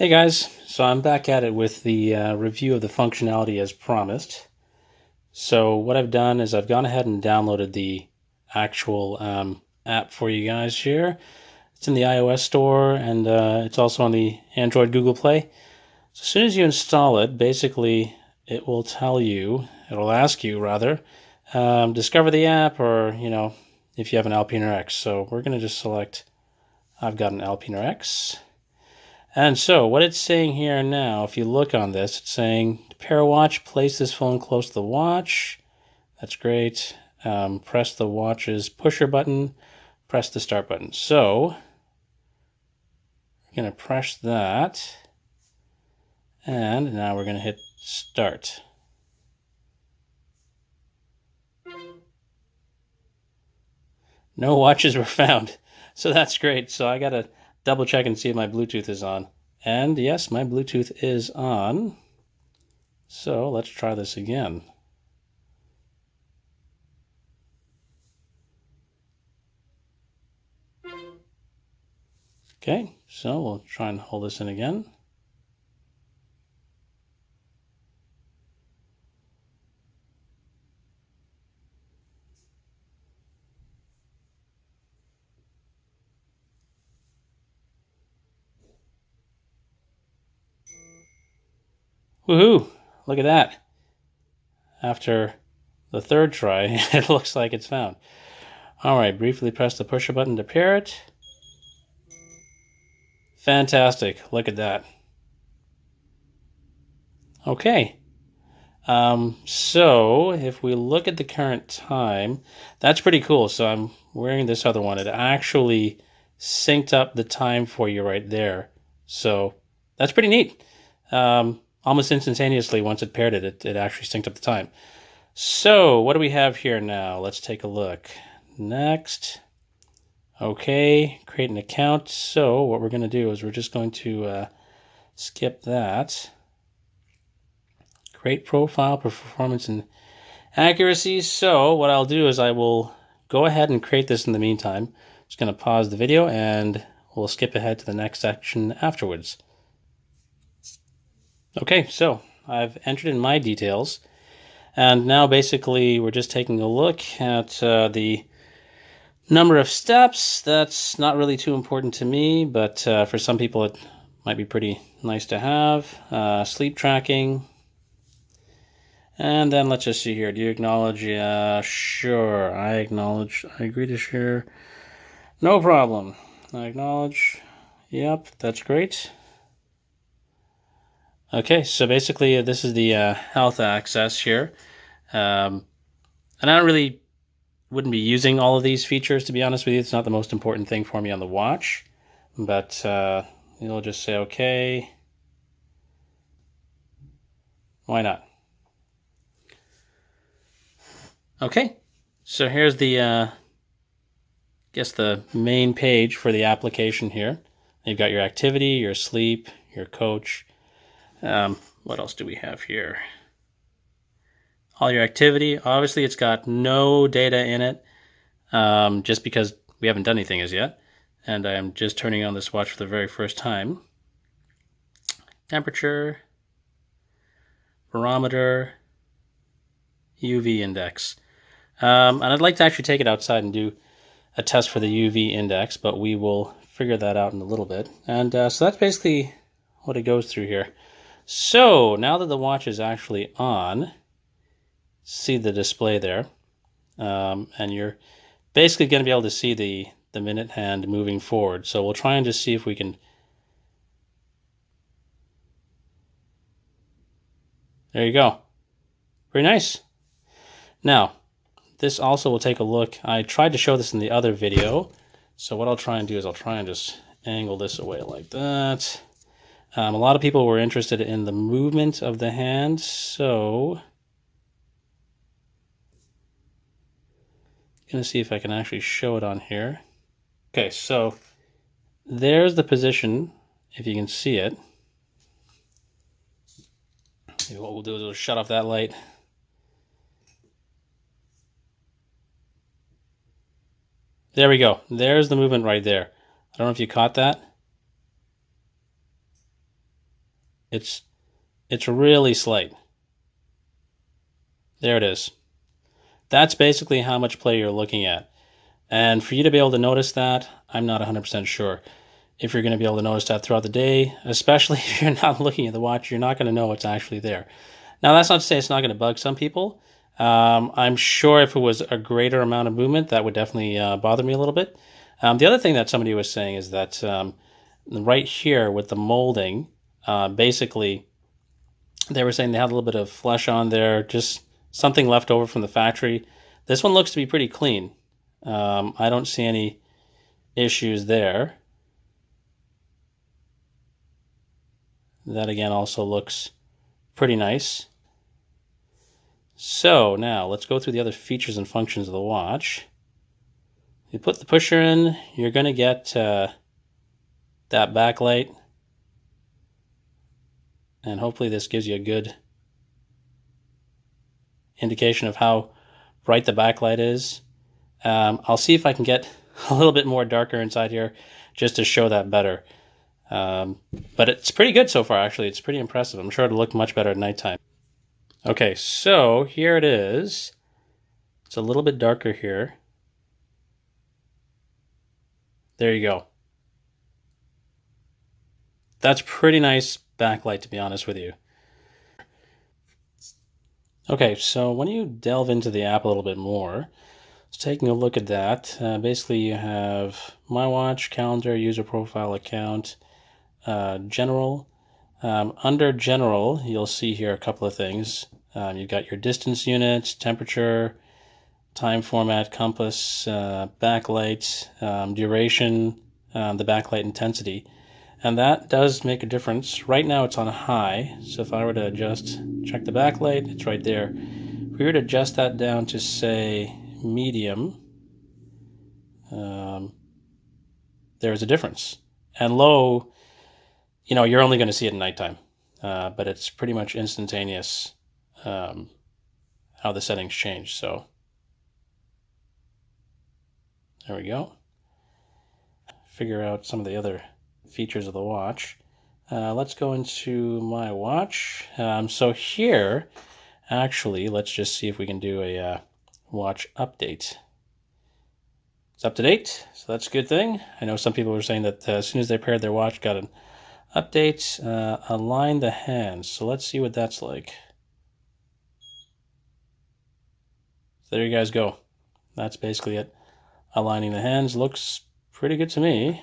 Hey guys, so I'm back at it with the review of the functionality as promised. So what I've done is I've gone ahead and downloaded the actual app for you guys here. It's in the iOS store and it's also on the Android Google Play. So as soon as you install it, basically it will it'll ask you rather, discover the app or, if you have an Alpina X. So we're going to just select, I've got an Alpina X. And so what it's saying here now, if you look on this, it's saying to pair a watch, place this phone close to the watch. That's great. Press the watch's pusher button, press the start button. So we're going to press that. And now we're going to hit start. No watches were found. So that's great. So I got to double check and see if my Bluetooth is on. And yes, my Bluetooth is on. So let's try this again. Okay, so we'll try and hold this in again. Woohoo! Look at that. After the third try, it looks like it's found. All right, briefly press the pusher button to pair it. Fantastic. Look at that. Okay. So if we look at the current time, that's pretty cool. So I'm wearing this other one. It actually synced up the time for you right there. So that's pretty neat. Almost instantaneously, once it paired it actually synced up the time. So what do we have here now? Let's take a look. Next. Okay, create an account. So what we're going to do is we're just going to skip that. Create profile, performance, and accuracy. So what I'll do is I will go ahead and create this in the meantime. Just going to pause the video and we'll skip ahead to the next section afterwards. Okay, so I've entered in my details. And now basically we're just taking a look at the number of steps. That's not really too important to me, but for some people it might be pretty nice to have. Sleep tracking. And then let's just see here. Do you acknowledge? Yeah, sure. I acknowledge. I agree to share. No problem. I acknowledge. Yep, that's great. Okay, so basically this is the health access here. And I wouldn't be using all of these features, to be honest with you. It's not the most important thing for me on the watch. But you'll just say, okay. Why not? Okay, so here's the main page for the application here. You've got your activity, your sleep, your coach. What else do we have here? All your activity. Obviously, it's got no data in it, just because we haven't done anything as yet. And I'm just turning on this watch for the very first time. Temperature, barometer, UV index. And I'd like to actually take it outside and do a test for the UV index, but we will figure that out in a little bit. And so that's basically what it goes through here. So now that the watch is actually on, see the display there, and you're basically going to be able to see the minute hand moving forward. So we'll try and just see if we can. There you go. Very nice. Now, this also will take a look. I tried to show this in the other video. So what I'll try and do is I'll try and just angle this away like that. A lot of people were interested in the movement of the hand, so I'm going to see if I can actually show it on here. Okay, so there's the position, if you can see it. Maybe what we'll do is we'll shut off that light. There we go. There's the movement right there. I don't know if you caught that. It's really slight. There it is. That's basically how much play you're looking at. And for you to be able to notice that, I'm not 100% sure. If you're going to be able to notice that throughout the day, especially if you're not looking at the watch, you're not going to know it's actually there. Now, that's not to say it's not going to bug some people. I'm sure if it was a greater amount of movement, that would definitely bother me a little bit. The other thing that somebody was saying is that right here with the molding, basically, they were saying they had a little bit of flesh on there, just something left over from the factory. This one looks to be pretty clean. I don't see any issues there. That again also looks pretty nice. So now let's go through the other features and functions of the watch. You put the pusher in, you're going to get that backlight, and hopefully this gives you a good indication of how bright the backlight is. I'll see if I can get a little bit more darker inside here just to show that better. But it's pretty good so far, actually. It's pretty impressive. I'm sure it'll look much better at nighttime. Okay, so here it is. It's a little bit darker here. There you go. That's pretty nice backlight, to be honest with you. Okay, so when you delve into the app a little bit more, just taking a look at that, basically you have My Watch, Calendar, User Profile, Account, General. Under General, you'll see here a couple of things. You've got your distance unit, temperature, time format, compass, backlight, duration, the backlight intensity. And that does make a difference. Right now it's on high, so if I were to check the backlight, it's right there. If we were to adjust that down to, say, medium, there's a difference. And low, you're only going to see it at nighttime, but it's pretty much instantaneous how the settings change. So there we go. Figure out some of the other features of the watch. Let's go into My Watch. So here, actually, let's just see if we can do a watch update. It's up to date, so that's a good thing. I know some people were saying that as soon as they paired their watch, got an update. Align the hands. So let's see what that's like. So there you guys go. That's basically it. Aligning the hands looks pretty good to me.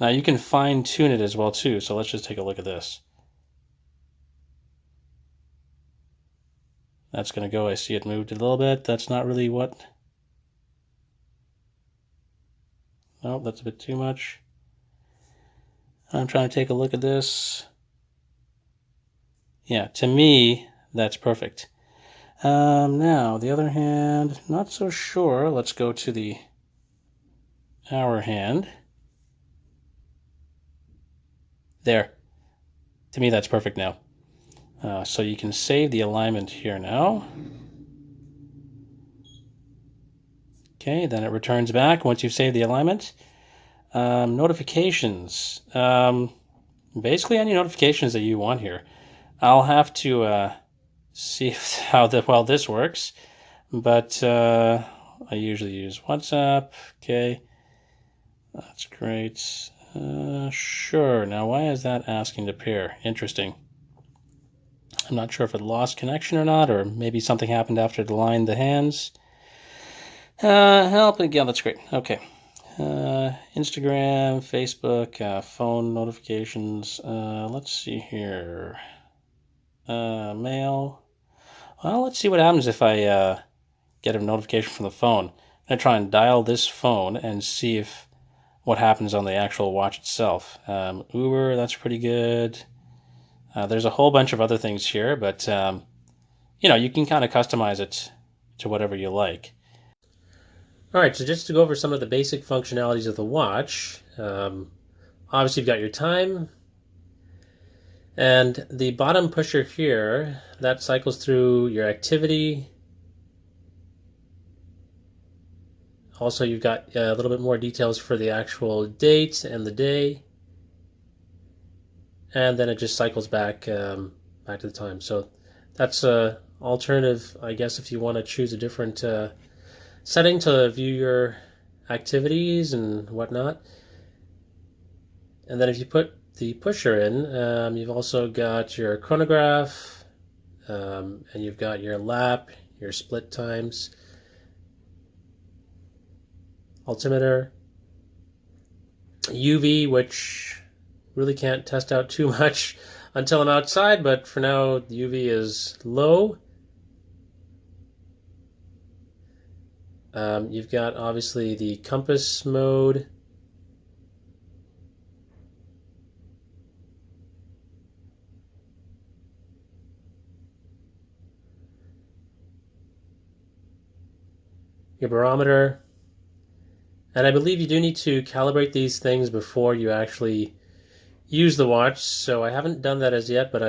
Now you can fine tune it as well too. So let's just take a look at this. That's going to go. I see it moved a little bit. That's not really what. Oh, that's a bit too much. I'm trying to take a look at this. Yeah, to me, that's perfect. Now, the other hand, not so sure. Let's go to the hour hand. There. To me, that's perfect now. So you can save the alignment here now. Okay, then it returns back once you've saved the alignment. Notifications. Basically any notifications that you want here. I'll have to see how well this works, but I usually use WhatsApp. Okay, that's great. Sure. Now, why is that asking to pair? Interesting. I'm not sure if it lost connection or not, or maybe something happened after it aligned the hands. Help again. That's great. Okay. Instagram, Facebook, phone notifications. Let's see here. Mail. Well, let's see what happens if I get a notification from the phone. I'm going to try and dial this phone and see if what happens on the actual watch itself. Uber, that's pretty good. There's a whole bunch of other things here, but you can kind of customize it to whatever you like. All right, so just to go over some of the basic functionalities of the watch, obviously you've got your time, and the bottom pusher here, that cycles through your activity. Also, you've got a little bit more details for the actual date and the day. and then it just cycles back to the time. So that's a alternative, I guess, if you want to choose a different setting to view your activities and whatnot. And then if you put the pusher in, you've also got your chronograph, and you've got your lap, your split times, altimeter, UV, which really can't test out too much until I'm outside, but for now the UV is low. You've got obviously the compass mode. Your barometer, and I believe you do need to calibrate these things before you actually use the watch, so I haven't done that as yet, but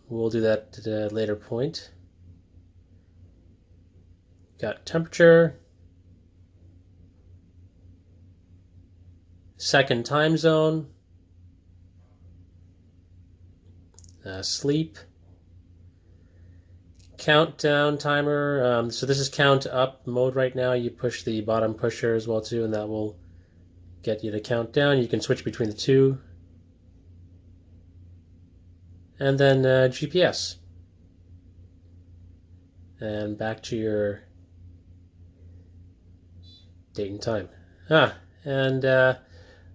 we'll do that at a later point. Got temperature, second time zone, sleep, countdown timer. So this is count up mode right now. You push the bottom pusher as well too, and that will get you to count down. You can switch between the two. And then GPS. And back to your date and time. And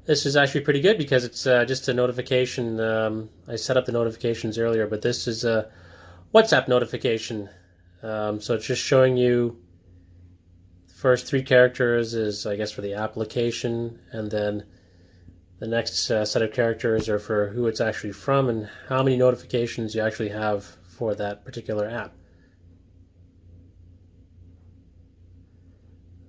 this is actually pretty good because it's just a notification. I set up the notifications earlier, but this is a WhatsApp notification. So it's just showing you the first three characters is, I guess, for the application, and then the next set of characters are for who it's actually from and how many notifications you actually have for that particular app.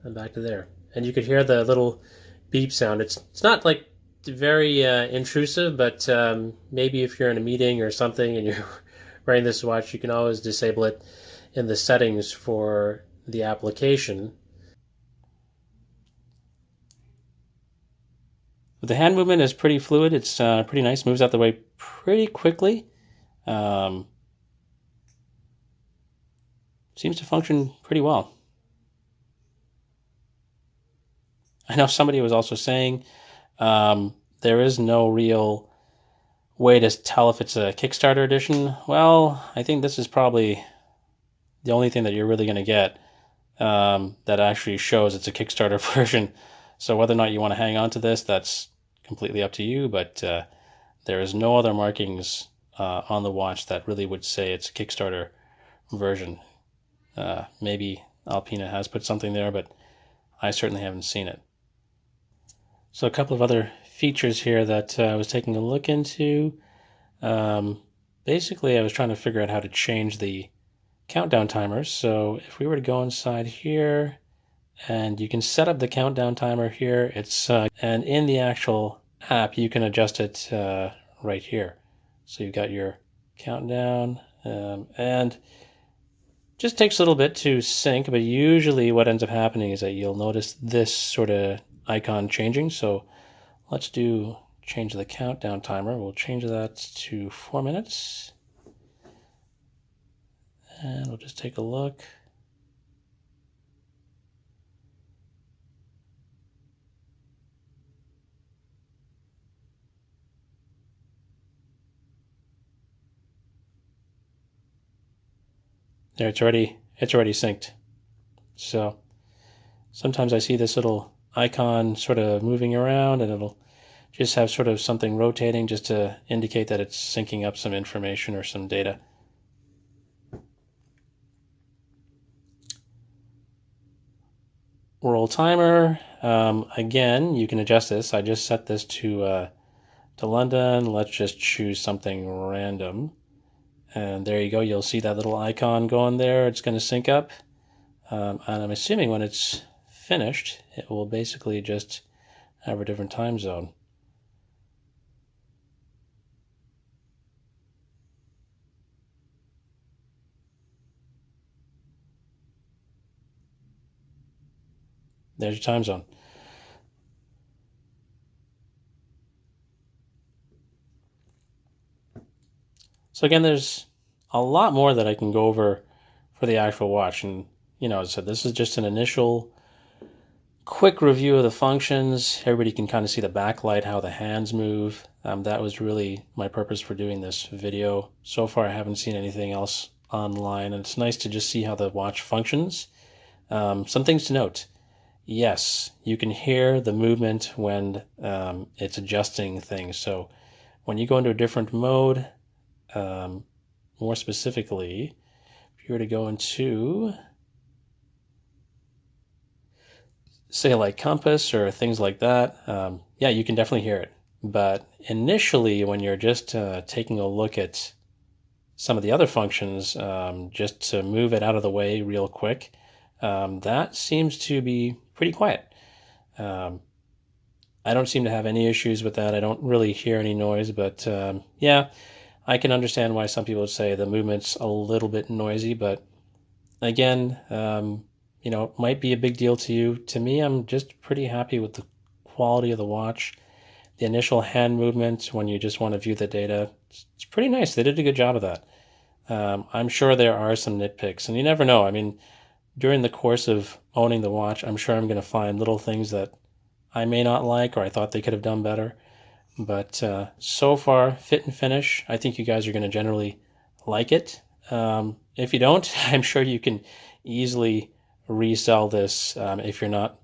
And back to there. And you could hear the little beep sound. It's not like very intrusive, but maybe if you're in a meeting or something and you're wearing this watch, you can always disable it in the settings for the application. But the hand movement is pretty fluid. It's pretty nice. Moves out the way pretty quickly. Um, Seems to function pretty well. I know somebody was also saying there is no real way to tell if it's a Kickstarter edition. Well, I think this is probably the only thing that you're really going to get that actually shows it's a Kickstarter version. So whether or not you want to hang on to this, that's completely up to you. But there is no other markings on the watch that really would say it's a Kickstarter version. Maybe Alpina has put something there, but I certainly haven't seen it. So a couple of other features here that I was taking a look into. Basically, I was trying to figure out how to change the countdown timers. So if we were to go inside here, and you can set up the countdown timer here, and in the actual app, you can adjust it right here. So you've got your countdown, and just takes a little bit to sync, but usually what ends up happening is that you'll notice this sort of icon changing. So let's change the countdown timer. We'll change that to 4 minutes. And we'll just take a look. There, it's already synced. So sometimes I see this little icon sort of moving around, and it'll just have sort of something rotating just to indicate that it's syncing up some information or some data. Roll timer. Again, you can adjust this. I just set this to London. Let's just choose something random. And there you go. You'll see that little icon going there. It's going to sync up. And I'm assuming when it's finished, it will basically just have a different time zone. There's your time zone. So again, there's a lot more that I can go over for the actual watch. And, as I said, this is just an initial quick review of the functions. Everybody can kind of see the backlight, how the hands move. That was really my purpose for doing this video. So far, I haven't seen anything else online, and it's nice to just see how the watch functions. Some things to note. Yes, you can hear the movement when it's adjusting things. So when you go into a different mode, more specifically, if you were to go into, say, like compass or things like that, yeah, you can definitely hear it. But initially, when you're just taking a look at some of the other functions, just to move it out of the way real quick, that seems to be pretty quiet. I don't seem to have any issues with that. I don't really hear any noise, but yeah, I can understand why some people would say the movement's a little bit noisy, but again, it might be a big deal to you. To me, I'm just pretty happy with the quality of the watch. The initial hand movement when you just want to view the data, it's pretty nice. They did a good job of that. I'm sure there are some nitpicks, and you never know. I mean, during the course of owning the watch, I'm sure I'm going to find little things that I may not like or I thought they could have done better. But so far, fit and finish, I think you guys are going to generally like it. If you don't, I'm sure you can easily resell this if you're not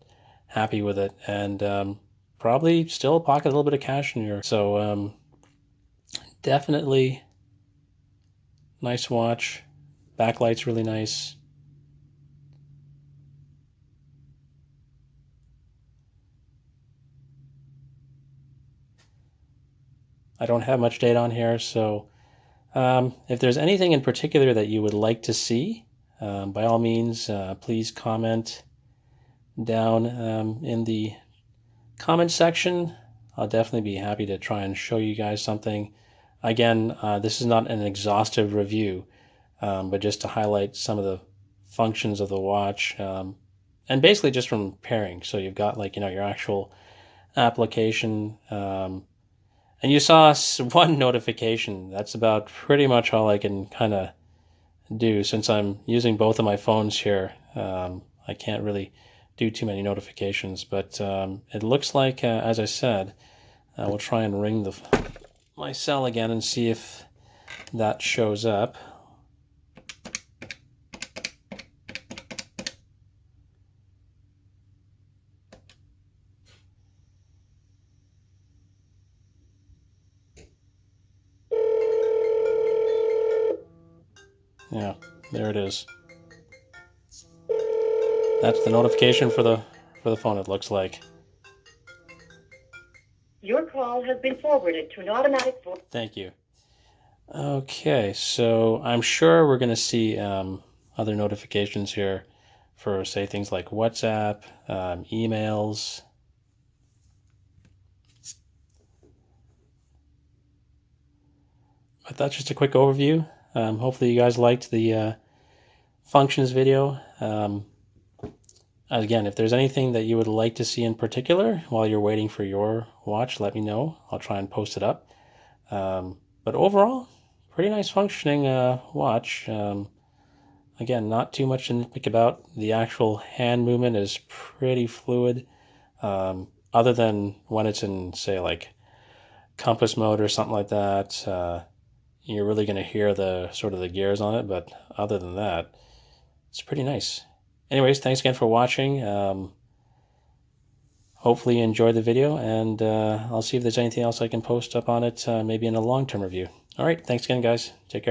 happy with it, and probably still pocket a little bit of cash in your. So definitely nice watch. Backlight's really nice. I don't have much data on here, so if there's anything in particular that you would like to see, by all means, please comment down in the comment section. I'll definitely be happy to try and show you guys something. Again, this is not an exhaustive review, but just to highlight some of the functions of the watch, and basically just from pairing. So you've got your actual application, and you saw one notification. That's about pretty much all I can kind of do since I'm using both of my phones here. I can't really do too many notifications, but it looks like, as I said, we'll try and ring my cell again and see if that shows up. Yeah, there it is. That's the notification for the phone, it looks like. Your call has been forwarded to an automatic voice. Thank you. Okay, so I'm sure we're going to see other notifications here for, say, things like WhatsApp, emails. But that's just a quick overview. Hopefully you guys liked the functions video. Again, if there's anything that you would like to see in particular while you're waiting for your watch, let me know. I'll try and post it up. But overall, pretty nice functioning watch. Again, not too much to nitpick about. The actual hand movement is pretty fluid, other than when it's in, say, like compass mode or something like that. You're really going to hear the sort of the gears on it, but other than that, it's pretty nice. Anyways, thanks again for watching. Hopefully you enjoyed the video, and I'll see if there's anything else I can post up on it, maybe in a long-term review. All right, thanks again, guys. Take care.